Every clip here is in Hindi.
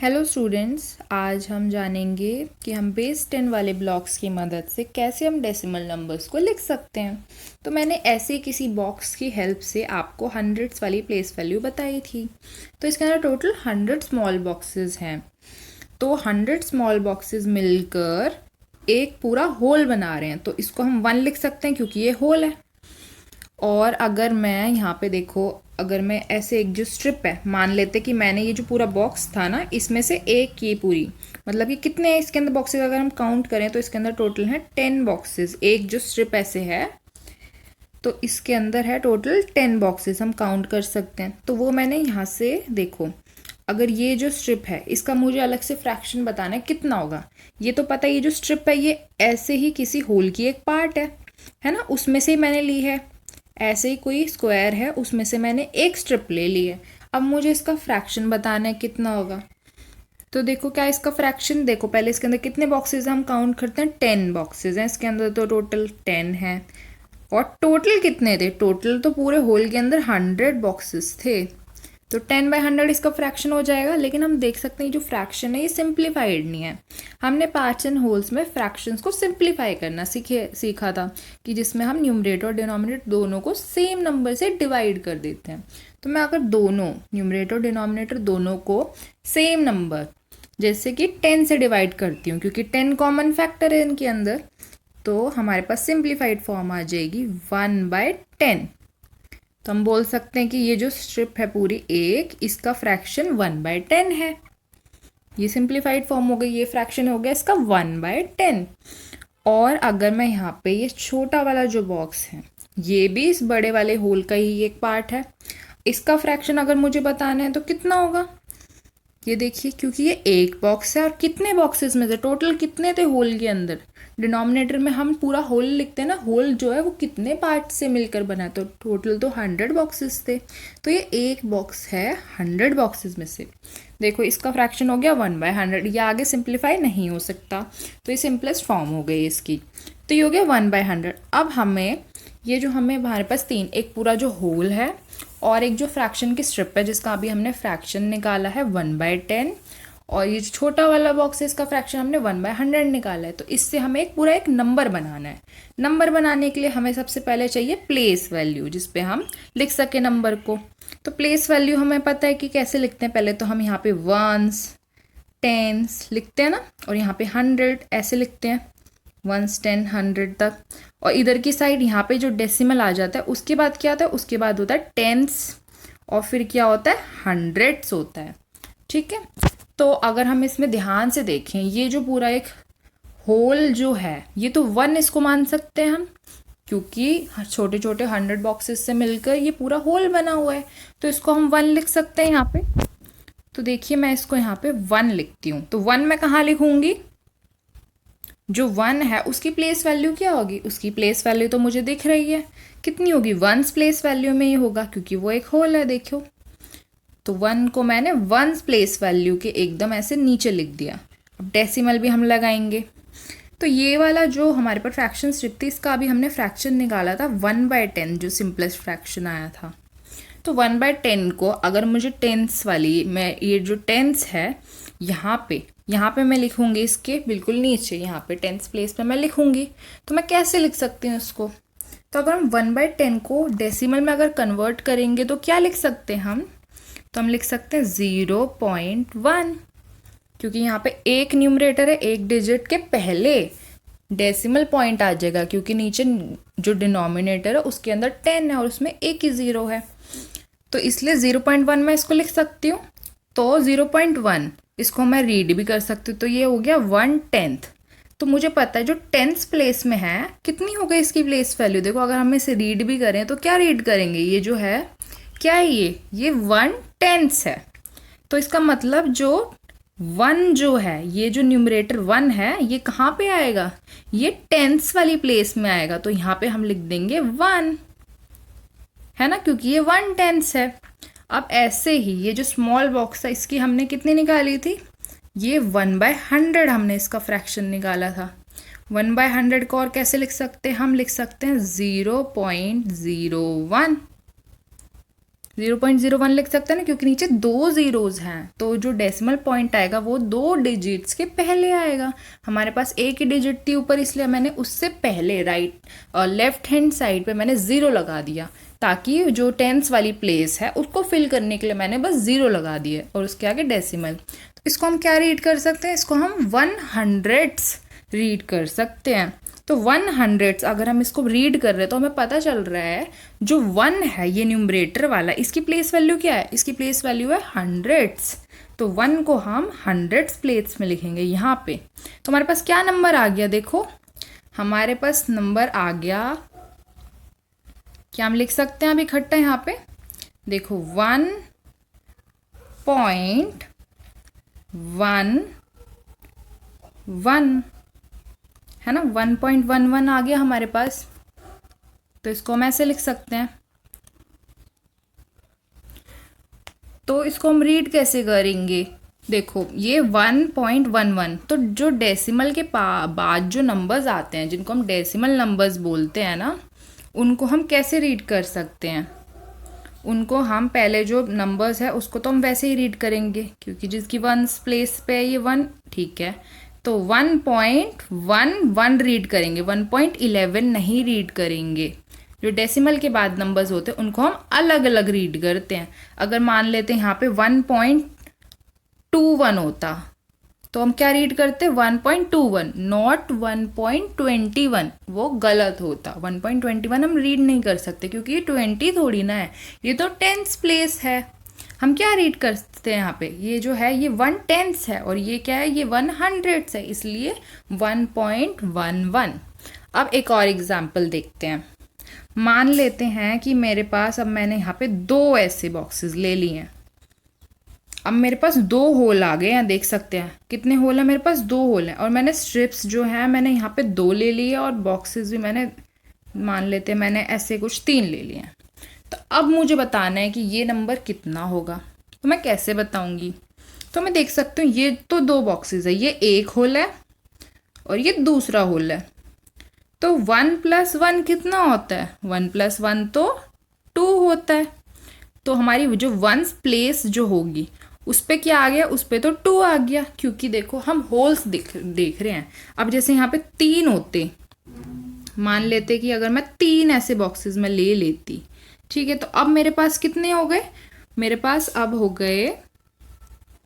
हेलो स्टूडेंट्स, आज हम जानेंगे कि हम बेस 10 वाले ब्लॉक्स की मदद से कैसे हम डेसिमल नंबर्स को लिख सकते हैं। तो मैंने ऐसे किसी बॉक्स की हेल्प से आपको हंड्रेड्स वाली प्लेस वैल्यू बताई थी। तो इसके अंदर टोटल 100 स्मॉल बॉक्सेस हैं। तो 100 स्मॉल बॉक्सेस मिलकर एक पूरा होल बना रहे हैं। तो इसको हम 1 लिख सकते हैं क्योंकि ये होल है। और अगर मैं यहाँ पे देखो, अगर मैं ऐसे एक जो स्ट्रिप है, मान लेते कि मैंने ये जो पूरा बॉक्स था ना, इसमें से एक ये पूरी, मतलब कि कितने हैं इसके अंदर बॉक्सेस, अगर हम काउंट करें तो इसके अंदर टोटल है 10 बॉक्सेस। एक जो स्ट्रिप ऐसे है तो इसके अंदर है टोटल 10 बॉक्सेस, हम काउंट कर सकते हैं। तो वो मैंने यहाँ से देखो, अगर ये जो स्ट्रिप है इसका मुझे अलग से फ्रैक्शन बताना है कितना होगा। ये तो पता है, ये जो स्ट्रिप है ये ऐसे ही किसी होल की एक पार्ट है ना, उसमें से ही मैंने ली है। ऐसे ही कोई स्क्वायर है, उसमें से मैंने एक स्ट्रिप ले ली है। अब मुझे इसका फ्रैक्शन बताना है कितना होगा। तो देखो क्या इसका फ्रैक्शन, देखो पहले इसके अंदर कितने बॉक्सेस हम काउंट करते हैं, 10 बॉक्सेस हैं इसके अंदर, तो टोटल 10 है। और टोटल कितने थे, टोटल तो पूरे होल के अंदर 100 बॉक्सेस थे। तो 10/100 इसका फ्रैक्शन हो जाएगा। लेकिन हम देख सकते हैं जो फ्रैक्शन है ये सिंप्लीफाइड नहीं है। हमने पार्ट्स एंड होल्स में फ्रैक्शंस को सिंप्लीफाई करना सीखा था, कि जिसमें हम न्यूमरेटर और डिनोमिनेटर दोनों को सेम नंबर से डिवाइड कर देते हैं। तो मैं अगर दोनों न्यूमरेटर और डिनोमिनेटर दोनों को सेम नंबर जैसे कि 10 से डिवाइड करती हूँ, क्योंकि 10 कॉमन फैक्टर है इनके अंदर, तो हमारे पास सिंप्लीफाइड फॉर्म आ जाएगी 1/10। तो हम बोल सकते हैं कि ये जो स्ट्रिप है पूरी एक, इसका फ्रैक्शन 1/10 है। ये सिंप्लीफाइड फॉर्म हो गई, ये फ्रैक्शन हो गया इसका 1/10। और अगर मैं यहाँ पे ये छोटा वाला जो बॉक्स है, ये भी इस बड़े वाले होल का ही एक पार्ट है, इसका फ्रैक्शन अगर मुझे बताना है तो कितना होगा। ये देखिए, क्योंकि ये एक बॉक्स है और कितने बॉक्सेस में से, टोटल कितने थे होल के अंदर, डिनोमिनेटर में हम पूरा होल लिखते हैं ना, होल जो है वो कितने पार्ट से मिलकर बना है, तो टोटल तो 100 बॉक्सेस थे। तो ये एक बॉक्स है 100 बॉक्सेस में से। देखो इसका फ्रैक्शन हो गया 1/100। ये आगे सिंप्लीफाई नहीं हो सकता, तो ये सिंपलेस्ट फॉर्म हो गई इसकी। तो ये हो गया 1/100। अब हमें ये जो हमें हमारे पास तीन, एक पूरा जो होल है और एक जो फ्रैक्शन की स्ट्रिप है जिसका अभी हमने फ्रैक्शन निकाला है 1/10, और ये जो छोटा वाला बॉक्स है इसका फ्रैक्शन हमने 1/100 निकाला है। तो इससे हमें एक पूरा एक नंबर बनाना है। नंबर बनाने के लिए हमें सबसे पहले चाहिए प्लेस वैल्यू, जिसपे हम लिख सके नंबर को। तो प्लेस वैल्यू हमें पता है कि कैसे लिखते हैं। पहले तो हम यहाँ पे वंस टेंस लिखते हैं ना, और यहाँ पे 100 ऐसे लिखते हैं, 1 10 100 तक। और इधर की साइड यहाँ पे जो डेसिमल आ जाता है, उसके बाद क्या आता है, उसके बाद होता है टेंस, और फिर क्या होता है, हंड्रेड्स होता है। ठीक है, तो अगर हम इसमें ध्यान से देखें, ये जो पूरा एक होल जो है, ये तो 1 इसको मान सकते हैं हम, क्योंकि छोटे छोटे 100 बॉक्सेस से मिलकर ये पूरा होल बना हुआ है। तो इसको हम 1 लिख सकते हैं यहाँ पे। तो देखिए मैं इसको यहाँ पे 1 लिखती हूँ। तो 1 मैं कहाँ लिखूंगी, जो 1 है उसकी प्लेस वैल्यू क्या होगी, उसकी प्लेस वैल्यू तो मुझे दिख रही है, कितनी होगी, 1 प्लेस वैल्यू में ही होगा, क्योंकि वो एक होल है। देखो, तो 1 को मैंने 1 प्लेस वैल्यू के एकदम ऐसे नीचे लिख दिया। अब डेसिमल भी हम लगाएंगे। तो ये वाला जो हमारे पास फ्रैक्शन स्ट्रिप थी, इसका अभी हमने फ्रैक्शन निकाला था 1/10, जो सिंपलेस्ट फ्रैक्शन आया था। तो 1/10 को अगर मुझे टेंस वाली, मैं ये जो टेंस है यहाँ पे मैं लिखूंगी, इसके बिल्कुल नीचे यहाँ पे टेंस प्लेस पे मैं लिखूंगी। तो मैं कैसे लिख सकती हूँ इसको। तो अगर हम 1/10 को डेसिमल में अगर कन्वर्ट करेंगे तो क्या लिख सकते हैं हम, तो हम लिख सकते हैं 0.1, क्योंकि यहाँ पे एक न्यूमरेटर है, एक डिजिट के पहले डेसिमल पॉइंट आ जाएगा, क्योंकि नीचे जो डिनोमिनेटर है उसके अंदर 10 है और उसमें एक ही 0 है। तो इसलिए 0.1 मैं इसको लिख सकती हूँ। तो 0.1 इसको मैं रीड भी कर सकती हूँ, तो ये हो गया 1/10। तो मुझे पता है जो टेंस प्लेस में है कितनी हो गई इसकी प्लेस वैल्यू। देखो अगर हम इसे रीड भी करें तो क्या रीड करेंगे, ये जो है क्या है, ये 1/10 है। तो इसका मतलब जो 1 जो है, ये जो न्यूमरेटर 1 है, ये कहाँ पे आएगा, ये टेंस वाली प्लेस में आएगा। तो यहाँ पे हम लिख देंगे 1, है ना, क्योंकि ये 1/10 है। अब ऐसे ही ये जो स्मॉल बॉक्स है, इसकी हमने कितनी निकाली थी, ये 1/100 हमने इसका फ्रैक्शन निकाला था। 1/100 को और कैसे लिख सकते हैं, हम लिख सकते हैं 0.01। 0.01 लिख सकते हैं ना, क्योंकि नीचे 2 ज़ीरोज़ हैं, तो जो डेसिमल पॉइंट आएगा वो 2 डिजिट्स के पहले आएगा। हमारे पास एक ही डिजिट थी ऊपर, इसलिए मैंने उससे पहले राइट और लेफ्ट हैंड साइड पे मैंने 0 लगा दिया, ताकि जो टेंस वाली प्लेस है उसको फिल करने के लिए मैंने बस 0 लगा दिए और उसके आगे डेसिमल। तो इसको हम क्या रीड कर सकते हैं? इसको हम 100s रीड कर सकते हैं। तो 100s अगर हम इसको रीड कर रहे हैं तो हमें पता चल रहा है जो 1 है ये न्यूमरेटर वाला, इसकी प्लेस वैल्यू क्या है? इसकी प्लेस वैल्यू है 100s। तो 1 को हम 100s प्लेस में लिखेंगे यहाँ पे। तो हमारे पास क्या नंबर आ गया? देखो हमारे पास नंबर आ गया, क्या हम लिख सकते हैं अब इकट्ठा यहाँ पे? देखो 1.11 है ना, 1.11 आ गया हमारे पास। तो इसको हम ऐसे लिख सकते हैं। तो इसको हम रीड कैसे करेंगे? देखो ये 1.11, तो जो डेसिमल के बाद जो नंबर्स आते हैं जिनको हम डेसिमल नंबर्स बोलते हैं ना, उनको हम कैसे रीड कर सकते हैं? उनको हम पहले जो नंबर्स है उसको तो हम वैसे ही रीड करेंगे, क्योंकि जिसकी 1 प्लेस पे है ये 1, ठीक है। तो 1.11 रीड करेंगे, 1.11 नहीं रीड करेंगे। जो डेसिमल के बाद नंबर्स होते हैं उनको हम अलग अलग रीड करते हैं। अगर मान लेते हैं यहाँ पे 1.21 होता, तो हम क्या रीड करते? 1.21, नॉट 1.21, वो गलत होता। 1.21 हम रीड नहीं कर सकते, क्योंकि ये 20 थोड़ी ना है, ये तो टेंस प्लेस है। हम क्या रीड करते हैं यहाँ पे? ये जो है ये 1/10 है, और ये क्या है? ये 100 है, इसलिए 1.11। अब एक और एग्जाम्पल देखते हैं। मान लेते हैं कि मेरे पास, अब मैंने यहाँ पे 2 ऐसे बॉक्सेस ले लिए हैं। अब मेरे पास 2 होल आ गए हैं, देख सकते हैं कितने होल हैं मेरे पास? 2 होल हैं। और मैंने स्ट्रिप्स जो है मैंने यहाँ पे 2 ले लिए, और बॉक्सेस भी मैंने, मान लेते हैं मैंने ऐसे कुछ 3 ले लिए हैं। तो अब मुझे बताना है कि ये नंबर कितना होगा। तो मैं कैसे बताऊंगी? तो मैं देख सकती हूँ ये तो 2 बॉक्सेस है, ये एक होल है और ये दूसरा होल है। तो 1 + 1 कितना होता है? 1 + 1 तो 2 होता है। तो हमारी जो 1s प्लेस जो होगी उस पर क्या आ गया? उस पर तो 2 आ गया, क्योंकि देखो हम होल्स देख रहे हैं। अब जैसे यहाँ पे 3 होते, मान लेते कि अगर मैं 3 ऐसे बॉक्सेस में ले लेती, ठीक है, तो अब मेरे पास कितने हो गए? मेरे पास अब हो गए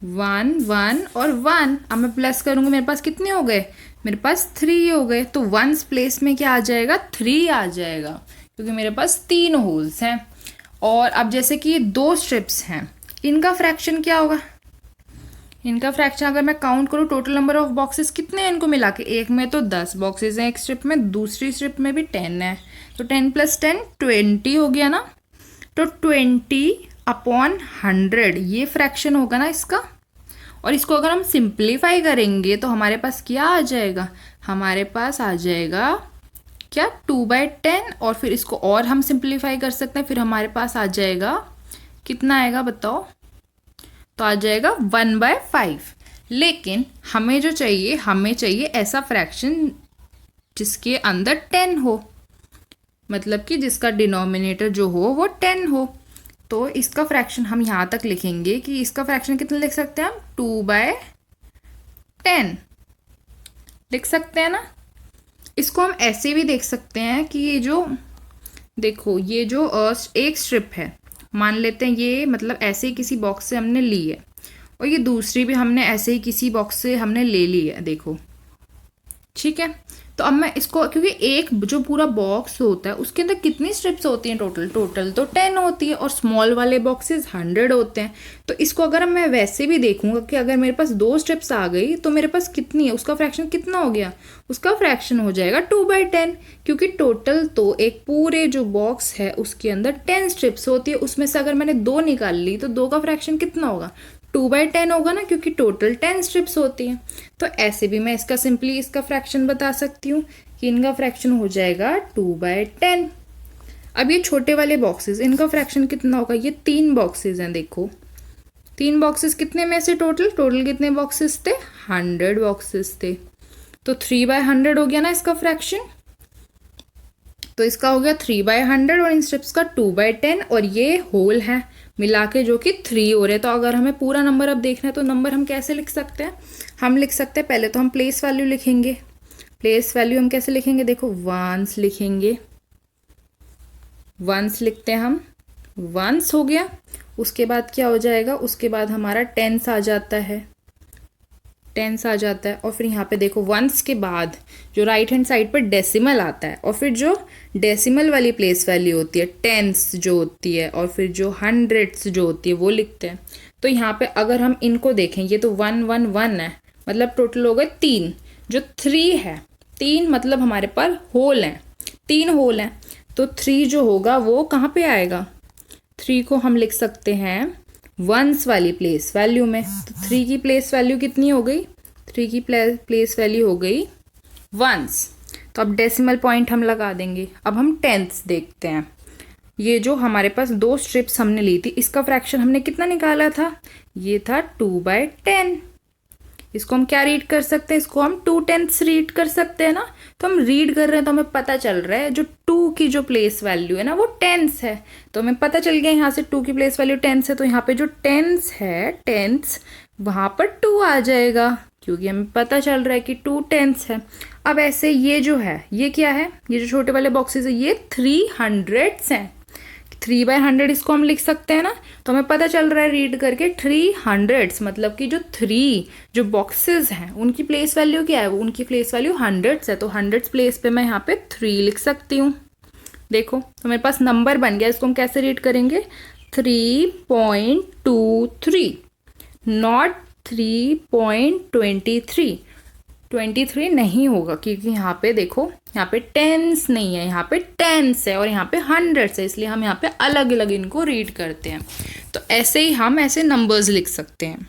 1 1 और 1। अब मैं प्लस करूँगी, मेरे पास कितने हो गए? मेरे पास 3 हो गए। तो 1s प्लेस में क्या आ जाएगा? 3 आ जाएगा, क्योंकि मेरे पास 3 होल्स हैं। और अब जैसे कि 2 स्ट्रिप्स हैं, इनका फ्रैक्शन क्या होगा? इनका फ्रैक्शन अगर मैं काउंट करूँ, टोटल नंबर ऑफ बॉक्सेस कितने हैं इनको मिला के? एक में तो 10 बॉक्सेस हैं एक स्ट्रिप में, दूसरी स्ट्रिप में भी 10 है, तो 10 + 10 20 हो गया ना। तो 20/100 ये फ्रैक्शन होगा ना इसका। और इसको अगर हम सिंप्लीफाई करेंगे तो हमारे पास क्या आ जाएगा? हमारे पास आ जाएगा क्या? 2/10। और फिर इसको और हम सिंप्लीफाई कर सकते हैं, फिर हमारे पास आ जाएगा, कितना आएगा बताओ? तो आ जाएगा 1/5। लेकिन हमें जो चाहिए, हमें चाहिए ऐसा फ्रैक्शन जिसके अंदर 10 हो, मतलब कि जिसका डिनोमिनेटर जो हो वो 10 हो। तो इसका फ्रैक्शन हम यहाँ तक लिखेंगे कि इसका फ्रैक्शन कितना लिख सकते हैं हम? 2/10 लिख सकते हैं ना। इसको हम ऐसे भी देख सकते हैं कि ये जो, देखो ये जो एक स्ट्रिप है, मान लेते हैं ये, मतलब ऐसे ही किसी बॉक्स से हमने ली है, और ये दूसरी भी हमने ऐसे ही किसी बॉक्स से हमने ले ली है, देखो, ठीक है। तो अब मैं इसको, क्योंकि एक जो पूरा बॉक्स होता है उसके अंदर कितनी स्ट्रिप्स होती हैं टोटल? टोटल तो 10 होती है, और स्मॉल वाले बॉक्सेस 100 होते हैं। तो इसको अगर मैं वैसे भी देखूंगा कि अगर मेरे पास 2 स्ट्रिप्स आ गई तो मेरे पास कितनी है, उसका फ्रैक्शन कितना हो गया? उसका फ्रैक्शन हो जाएगा 2/10, क्योंकि टोटल तो एक पूरे जो बॉक्स है उसके अंदर 10 स्ट्रिप्स होती है, उसमें से अगर मैंने 2 निकाल ली तो 2 का फ्रैक्शन कितना होगा? 2/10 होगा ना, क्योंकि टोटल 10 स्ट्रिप्स होती हैं। तो ऐसे भी मैं इसका सिंपली इसका फ्रैक्शन बता सकती हूँ कि इनका फ्रैक्शन हो जाएगा 2/10। अब ये छोटे वाले बॉक्सेस, इनका फ्रैक्शन कितना होगा? ये 3 बॉक्सेस हैं, देखो 3 बॉक्सेस कितने में से टोटल कितने बॉक्सेस थे? 100 बॉक्सेस थे। तो 3/100 हो गया ना इसका फ्रैक्शन। तो इसका हो गया 3/100 और इन स्ट्रिप्स का 2/10, और ये होल है, मिला के जो कि 3 हो रहे हैं। तो अगर हमें पूरा नंबर अब देखना है तो नंबर हम कैसे लिख सकते हैं? हम लिख सकते हैं, पहले तो हम प्लेस वैल्यू लिखेंगे। प्लेस वैल्यू हम कैसे लिखेंगे? देखो, वंस लिखेंगे, वंस लिखते हैं हम, वंस हो गया। उसके बाद क्या हो जाएगा? उसके बाद हमारा टेंस आ जाता है, टेंस आ जाता है। और फिर यहाँ पे देखो, वंस के बाद जो राइट हैंड साइड पर डेसिमल आता है, और फिर जो डेसिमल वाली प्लेस वैल्यू होती है, टेंस जो होती है, और फिर जो हंड्रेड्स जो होती है वो लिखते हैं। तो यहाँ पे अगर हम इनको देखें, ये तो 1 1 1 है, मतलब टोटल हो गए 3। जो 3 है, 3 मतलब हमारे पास होल हैं, 3 होल हैं। तो 3 जो होगा वो कहाँ पे आएगा? 3 को हम लिख सकते हैं वंस वाली प्लेस वैल्यू में। तो 3 की प्लेस वैल्यू कितनी हो गई? 3 की प्लेस वैल्यू हो गई वंस। तो अब डेसिमल पॉइंट हम लगा देंगे। अब हम टेंथ्स देखते हैं। ये जो हमारे पास 2 स्ट्रिप्स हमने ली थी, इसका फ्रैक्शन हमने कितना निकाला था? ये था 2/10। इसको हम क्या रीड कर सकते हैं? इसको हम 2/10 रीड कर सकते हैं ना। तो हम रीड कर रहे हैं तो हमें पता चल रहा है जो 2 की जो प्लेस वैल्यू है ना वो टेंस है। तो हमें पता चल गया यहाँ से 2 की प्लेस वैल्यू टेंस है, तो यहाँ पे जो टेंस है, टेंस वहाँ पर 2 आ जाएगा, क्योंकि हमें पता चल रहा है कि 2 टेंस है। अब ऐसे ये जो है, ये क्या है? ये जो छोटे वाले बॉक्सेस है, ये 300s हैं। 3/100 इसको हम लिख सकते हैं ना। तो हमें पता चल रहा है रीड करके 300s, मतलब कि जो 3 जो बॉक्सेस हैं उनकी प्लेस वैल्यू क्या है? वो उनकी प्लेस वैल्यू हंड्रेड्स है। तो हंड्रेड्स प्लेस पे मैं यहाँ पे 3 लिख सकती हूँ। देखो, तो मेरे पास नंबर बन गया। इसको हम कैसे रीड करेंगे? 3.23, नॉट 3.23। 23 नहीं होगा, क्योंकि यहाँ पे देखो, यहाँ पे टेंस नहीं है, यहाँ पे टेंस है, और यहाँ पे हंड्रेड्स है, इसलिए हम यहाँ पे अलग अलग इनको रीड करते हैं। तो ऐसे ही हम ऐसे नंबर्स लिख सकते हैं।